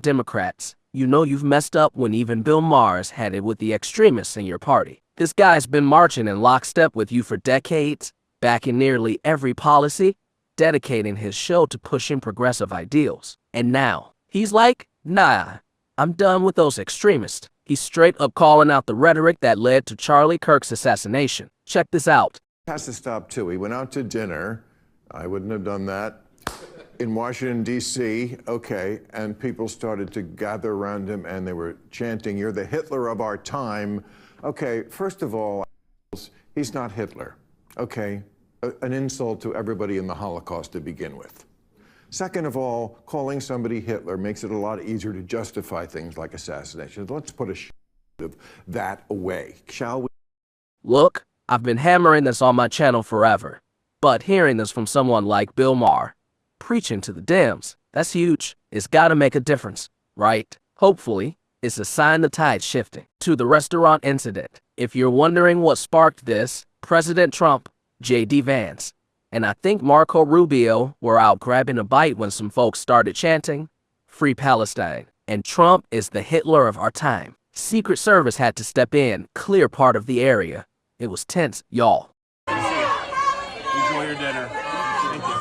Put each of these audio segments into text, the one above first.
Democrats, you know you've messed up when even Bill Maher's had it with the extremists in your party. This guy's been marching in lockstep with you for decades, backing nearly every policy, dedicating his show to pushing progressive ideals. And now, he's like, nah, I'm done with those extremists. He's straight up calling out the rhetoric that led to Charlie Kirk's assassination. Check this out. Has to stop too. He went out to dinner. I wouldn't have done that. In Washington, D.C., okay, and people started to gather around him and they were chanting, "You're the Hitler of our time." Okay, first of all, he's not Hitler, okay? An insult to everybody in the Holocaust to begin with. Second of all, calling somebody Hitler makes it a lot easier to justify things like assassination. Let's put of that away, shall we? Look, I've been hammering this on my channel forever, but hearing this from someone like Bill Maher, preaching to the Dems, that's huge. It's gotta make a difference, right? Hopefully, it's a sign the tide's shifting. To the restaurant incident, if you're wondering what sparked this, President Trump, J.D. Vance, and I think Marco Rubio were out grabbing a bite when some folks started chanting, "Free Palestine," and Trump is the Hitler of our time. Secret Service had to step in, clear part of the area. It was tense, y'all. Enjoy your dinner. Thank you.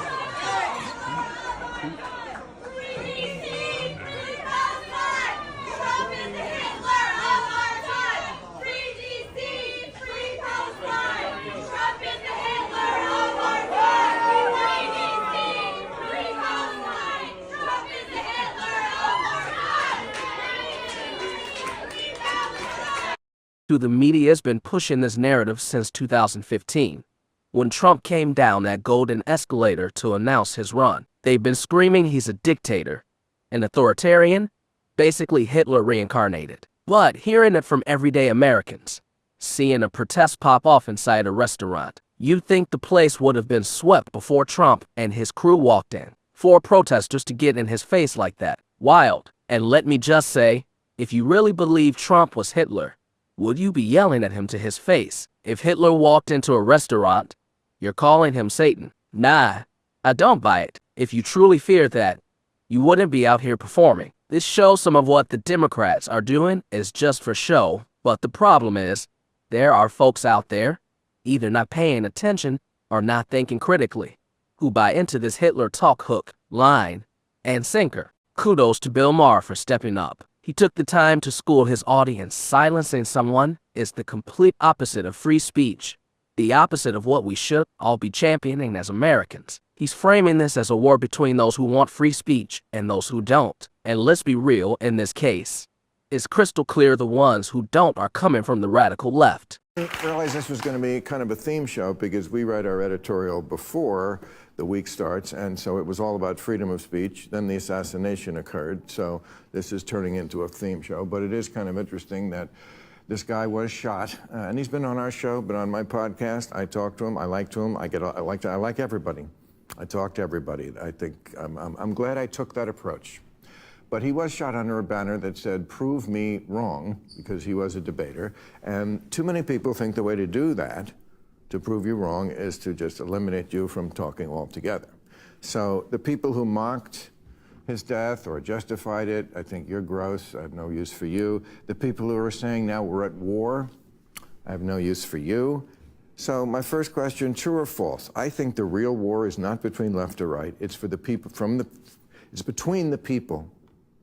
The media's been pushing this narrative since 2015. When Trump came down that golden escalator to announce his run, they've been screaming he's a dictator, an authoritarian, basically Hitler reincarnated. But hearing it from everyday Americans, seeing a protest pop off inside a restaurant, you'd think the place would have been swept before Trump and his crew walked in. 4 protesters to get in his face like that. Wild. And let me just say, if you really believe Trump was Hitler, would you be yelling at him to his face? If Hitler walked into a restaurant, you're calling him Satan. Nah, I don't buy it. If you truly fear that, you wouldn't be out here performing. This shows some of what the Democrats are doing is just for show, but the problem is, there are folks out there, either not paying attention or not thinking critically, who buy into this Hitler talk hook, line, and sinker. Kudos to Bill Maher for stepping up. He took the time to school his audience. Silencing someone is the complete opposite of free speech, the opposite of what we should all be championing as Americans. He's framing this as a war between those who want free speech and those who don't. And let's be real, in this case, it's crystal clear the ones who don't are coming from the radical left. I realized this was going to be kind of a theme show because we write our editorial before the week starts, and so it was all about freedom of speech. Then the assassination occurred, so this is turning into a theme show. But it is kind of interesting that this guy was shot, and he's been on our show, but on my podcast, I talk to him, I like to him, I like everybody. I talk to everybody. I think I'm glad I took that approach. But he was shot under a banner that said, "Prove me wrong," because he was a debater. And too many people think the way to do that, to prove you wrong, is to just eliminate you from talking altogether. So the people who mocked his death or justified it, I think you're gross, I have no use for you. The people who are saying now we're at war, I have no use for you. So my first question, true or false? I think the real war is not between left or right. It's for the people it's between the people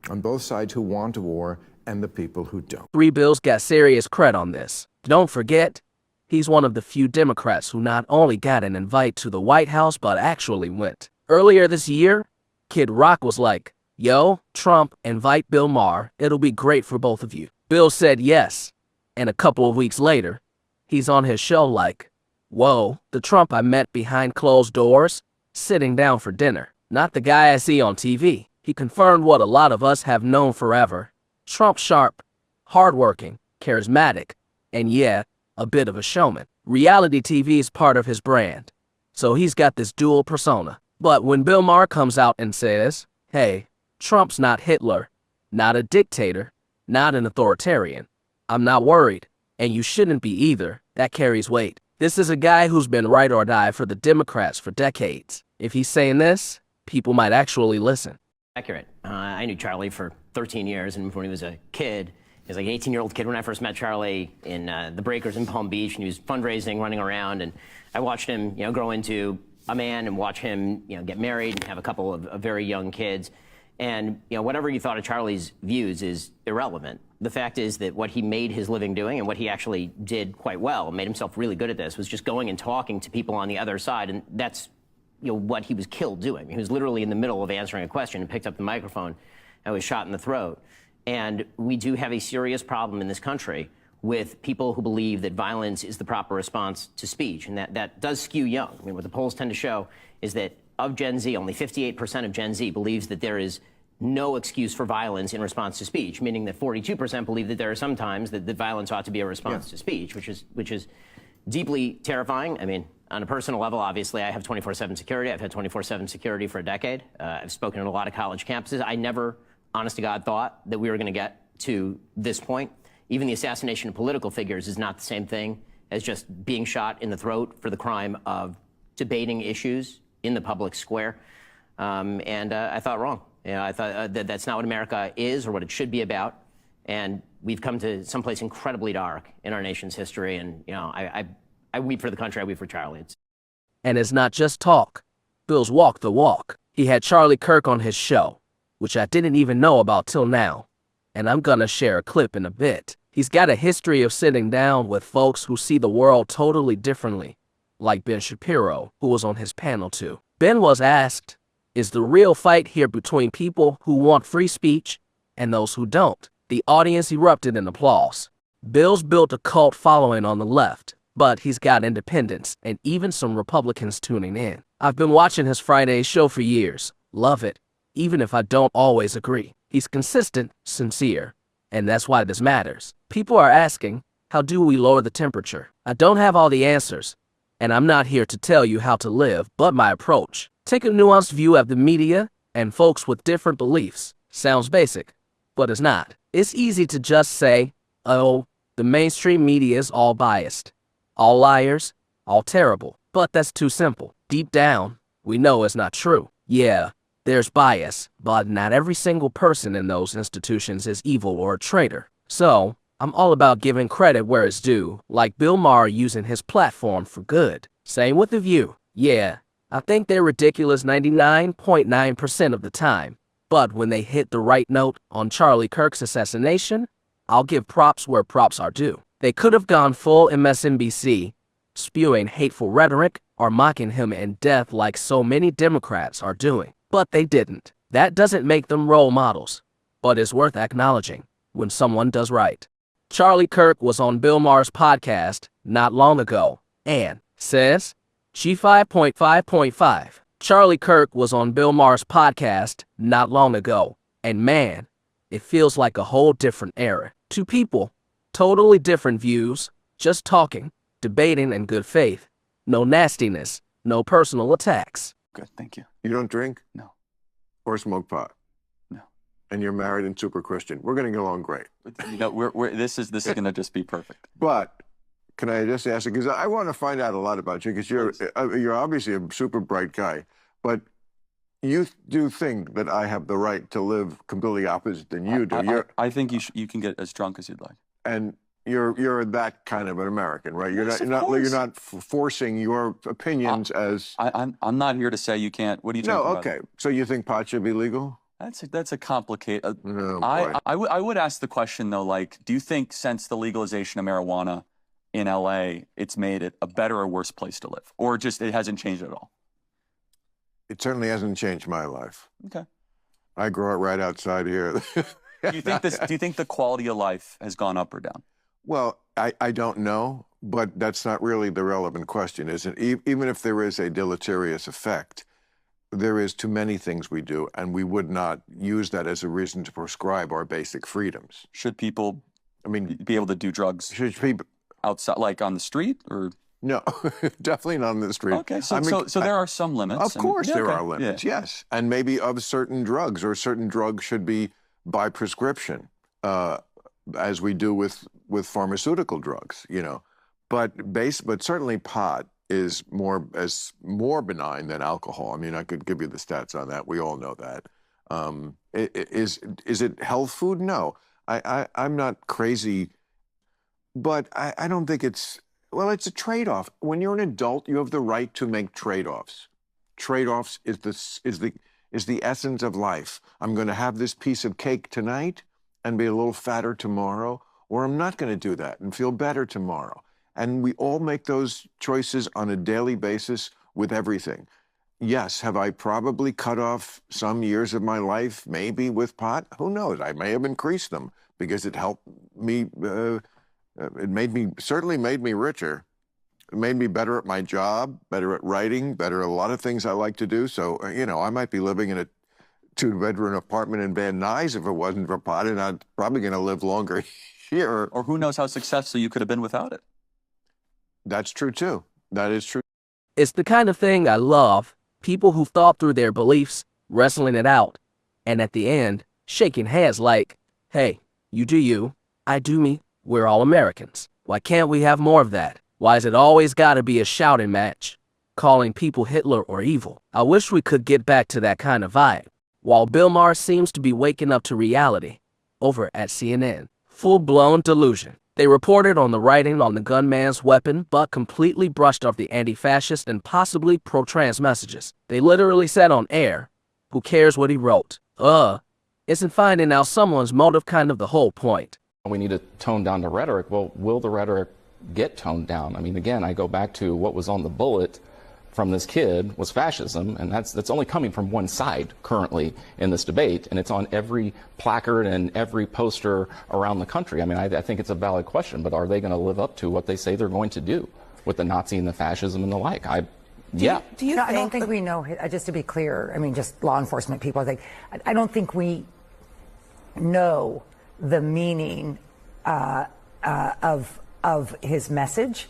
on both sides who want a war and the people who don't. 3 Bills got serious cred on this. Don't forget, he's one of the few Democrats who not only got an invite to the White House, but actually went. Earlier this year, Kid Rock was like, "Yo, Trump, invite Bill Maher. It'll be great for both of you." Bill said yes. And a couple of weeks later, he's on his show like, "Whoa, the Trump I met behind closed doors, sitting down for dinner. Not the guy I see on TV." He confirmed what a lot of us have known forever. Trump's sharp, hardworking, charismatic, and yeah, a bit of a showman. Reality TV is part of his brand, so he's got this dual persona. But when Bill Maher comes out and says, "Hey, Trump's not Hitler, not a dictator, not an authoritarian," I'm not worried, and you shouldn't be either. That carries weight. This is a guy who's been right or die for the Democrats for decades. If he's saying this, people might actually listen. Accurate. I knew Charlie for 13 years, and when he was a kid, he was like an 18-year-old kid when I first met Charlie in the Breakers in Palm Beach, and he was fundraising, running around, and I watched him, grow into a man and watch him, get married and have a couple of very young kids. And, whatever you thought of Charlie's views is irrelevant. The fact is that what he made his living doing and what he actually did quite well, made himself really good at this, was just going and talking to people on the other side, and that's what he was killed doing. He was literally in the middle of answering a question and picked up the microphone and was shot in the throat. And we do have a serious problem in this country with people who believe that violence is the proper response to speech, and that does skew young. I mean, what the polls tend to show is that of Gen Z, only 58% of Gen Z believes that there is no excuse for violence in response to speech, meaning that 42% believe that there are some times that violence ought to be a response to speech, which is deeply terrifying. I mean, on a personal level, obviously, I have 24/7 security. I've had 24/7 security for a decade. I've spoken at a lot of college campuses. I never, honest to God, thought that we were going to get to this point. Even the assassination of political figures is not the same thing as just being shot in the throat for the crime of debating issues in the public square. And I thought wrong. I thought that that's not what America is or what it should be about. And we've come to someplace incredibly dark in our nation's history. And, I weep for the country. I weep for Charlie. And it's not just talk. Bill's walked the walk. He had Charlie Kirk on his show, which I didn't even know about till now. And I'm gonna share a clip in a bit. He's got a history of sitting down with folks who see the world totally differently, like Ben Shapiro, who was on his panel too. Ben was asked, is the real fight here between people who want free speech and those who don't? The audience erupted in applause. Bill's built a cult following on the left, but he's got independents and even some Republicans tuning in. I've been watching his Friday show for years. Love it, even if I don't always agree. He's consistent, sincere, and that's why this matters. People are asking, how do we lower the temperature? I don't have all the answers, and I'm not here to tell you how to live, but my approach. Take a nuanced view of the media and folks with different beliefs. Sounds basic, but it's not. It's easy to just say, oh, the mainstream media is all biased, all liars, all terrible. But that's too simple. Deep down, we know it's not true. Yeah, there's bias, but not every single person in those institutions is evil or a traitor. So, I'm all about giving credit where it's due, like Bill Maher using his platform for good. Same with The View. Yeah, I think they're ridiculous 99.9% of the time. But when they hit the right note on Charlie Kirk's assassination, I'll give props where props are due. They could have gone full MSNBC, spewing hateful rhetoric or mocking him in death like so many Democrats are doing. But they didn't. That doesn't make them role models, but it's worth acknowledging when someone does right. Charlie Kirk was on Bill Maher's podcast not long ago and says, G5.5.5. Charlie Kirk was on Bill Maher's podcast not long ago, and man, it feels like a whole different era. Two people, totally different views, just talking, debating in good faith. No nastiness, no personal attacks. Good, thank you. You don't drink? No. Or smoke pot? No. And you're married and super Christian. We're going to get along great. This is going to just be perfect. But can I just ask you, because I want to find out a lot about you, because you're obviously a super bright guy, but you do think that I have the right to live completely opposite than you do. I think you can get as drunk as you'd like. And you're that kind of an American, right? You're Yes, you're not forcing your opinions as. I'm not here to say you can't. What are you talking about? No, okay. So you think pot should be legal? That's a complicated. Oh, boy. I would ask the question though, like, do you think since the legalization of marijuana in LA, it's made it a better or worse place to live, or just it hasn't changed at all? It certainly hasn't changed my life. Okay. I grew up right outside here. Do you think the quality of life has gone up or down? Well, I don't know, but that's not really the relevant question, is it? Even if there is a deleterious effect, there is too many things we do, and we would not use that as a reason to prescribe our basic freedoms. Should people, be able to do drugs outside, like on the street, or? No, definitely not on the street. Okay, so there are some limits. Of course there are okay. limits, yes. And maybe of certain drugs, or certain drugs should be by prescription, as we do with pharmaceutical drugs, But certainly pot is more benign than alcohol. I mean, I could give you the stats on that. We all know that. Is it health food? No. I'm not crazy, but I don't think it's, well, it's a trade-off. When you're an adult, you have the right to make trade-offs. Trade-offs is the essence of life. I'm going to have this piece of cake tonight and be a little fatter tomorrow, or I'm not going to do that and feel better tomorrow. And we all make those choices on a daily basis with everything. Yes, have I probably cut off some years of my life, maybe with pot? Who knows? I may have increased them because it helped me. Certainly made me richer. It made me better at my job, better at writing, better at a lot of things I like to do. So, I might be living in a 2-bedroom apartment in Van Nuys if it wasn't for pot, and I'm probably going to live longer here. Or who knows how successful you could have been without it. That's true, too. That is true. It's the kind of thing I love. People who've thought through their beliefs, wrestling it out, and at the end, shaking hands like, hey, you do you, I do me, we're all Americans. Why can't we have more of that? Why is it always gotta be a shouting match? Calling people Hitler or evil. I wish we could get back to that kind of vibe. While Bill Maher seems to be waking up to reality, over at CNN, full-blown delusion. They reported on the writing on the gunman's weapon, but completely brushed off the anti-fascist and possibly pro-trans messages. They literally said on air, who cares what he wrote? Isn't finding out someone's motive kind of the whole point? We need to tone down the rhetoric. Well, will the rhetoric get toned down? I mean, again, I go back to what was on the bullet from this kid was fascism, and that's only coming from one side currently in this debate, and it's on every placard and every poster around the country. I mean, I think it's a valid question, but are they going to live up to what they say they're going to do with the Nazi and the fascism and the like? I don't think we know, just to be clear, I mean, just law enforcement people, I don't think we know the meaning of his message.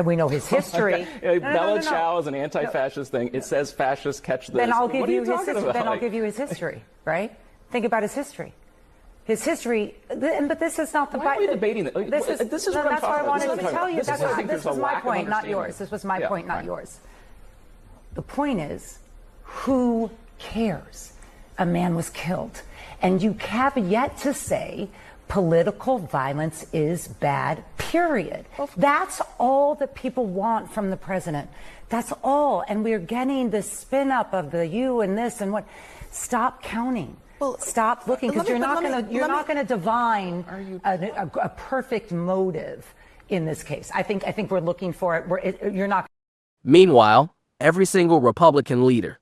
We know his history. Bella Ciao is an anti-fascist thing. It says fascists catch this. Then I'll give you his history, right? Think about his history. His history, but this is not the Why are we debating that? This is what I'm that's why I wanted talking to tell you. This was my point, not understanding. yours. This was my point, not yours. The point is, who cares? A man was killed. And you have yet to say political violence is bad, period. That's all that people want from the president. That's all. And we're getting this spin up of the you and this and what. Stop counting. Well, stop looking, because you're not going to divine a perfect motive in this case. I think we're looking for it. You're not. Meanwhile, every single Republican leader,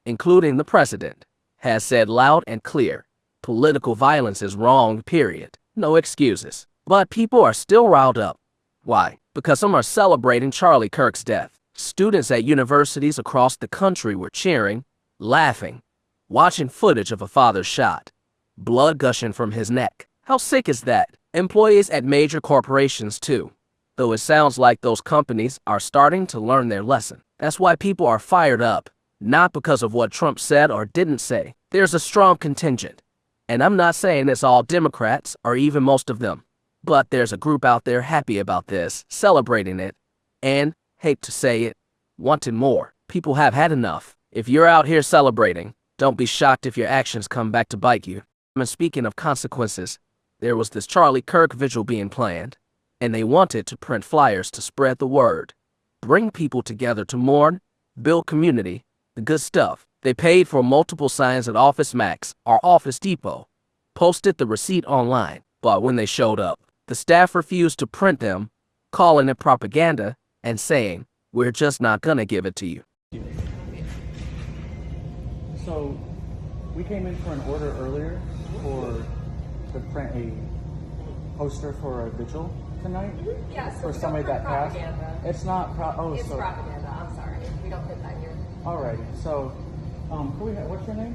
including the president, has said loud and clear, political violence is wrong, period. No excuses. But people are still riled up. Why? Because some are celebrating Charlie Kirk's death. Students at universities across the country were cheering, laughing, watching footage of a father shot, blood gushing from his neck. How sick is that? Employees at major corporations too. Though it sounds like those companies are starting to learn their lesson. That's why people are fired up, not because of what Trump said or didn't say. There's a strong contingent. And I'm not saying it's all Democrats, or even most of them. But there's a group out there happy about this, celebrating it, and, hate to say it, wanting more. People have had enough. If you're out here celebrating, don't be shocked if your actions come back to bite you. And speaking of consequences, there was this Charlie Kirk vigil being planned, and they wanted to print flyers to spread the word, bring people together to mourn, build community, the good stuff. They paid for multiple signs at Office Max or Office Depot, posted the receipt online, but when they showed up, the staff refused to print them, calling it propaganda and saying, "We're just not gonna give it to you." So, we came in for an order earlier to print a poster for a vigil tonight. Yes, for somebody that passed. It's not it's propaganda. I'm sorry, we don't put that here. Alrighty, so what's your name?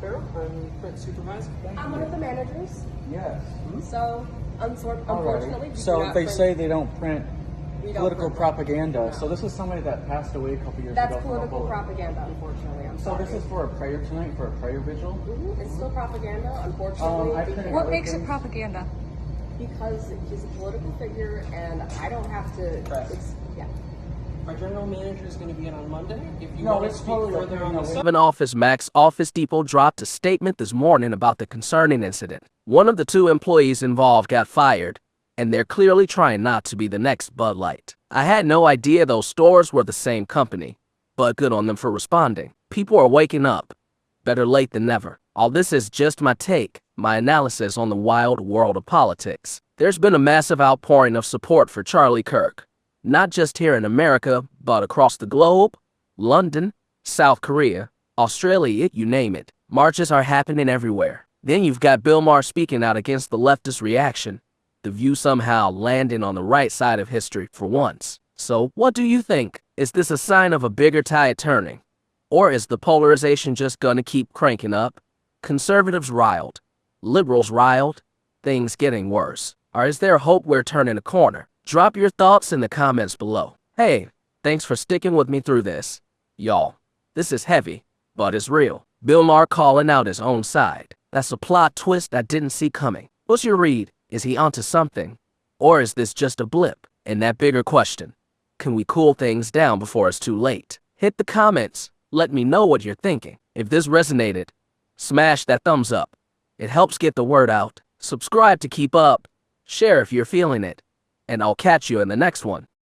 Pharaoh, I'm print supervisor. I'm one of the managers. Yes. So, unfortunately, we so do not they print, say they don't print political print propaganda. No. So this is somebody that passed away a couple years That's ago. That's political propaganda, unfortunately. I'm So sorry. this is for a prayer tonight, for a prayer vigil? It's still propaganda, unfortunately. What makes it propaganda? Because he's a political figure, and I don't have to. Our general manager is going to be in on Monday. If you No, want to it's speak totally further okay. on No, the we- subject. Seven Office Max Office Depot dropped a statement this morning about the concerning incident. One of the two employees involved got fired, and they're clearly trying not to be the next Bud Light. I had no idea those stores were the same company, but good on them for responding. People are waking up. Better late than never. All this is just my take, my analysis on the wild world of politics. There's been a massive outpouring of support for Charlie Kirk, not just here in America, but across the globe. London, South Korea, Australia, you name it. Marches are happening everywhere. Then you've got Bill Maher speaking out against the leftist reaction, the view somehow landing on the right side of history for once. So what do you think? Is this a sign of a bigger tide turning? Or is the polarization just gonna keep cranking up? Conservatives riled, liberals riled, things getting worse. Or is there hope we're turning a corner? Drop your thoughts in the comments below. Hey, thanks for sticking with me through this. Y'all, this is heavy, but it's real. Bill Maher calling out his own side. That's a plot twist I didn't see coming. What's your read? Is he onto something? Or is this just a blip? And that bigger question, can we cool things down before it's too late? Hit the comments. Let me know what you're thinking. If this resonated, smash that thumbs up. It helps get the word out. Subscribe to keep up. Share if you're feeling it. And I'll catch you in the next one.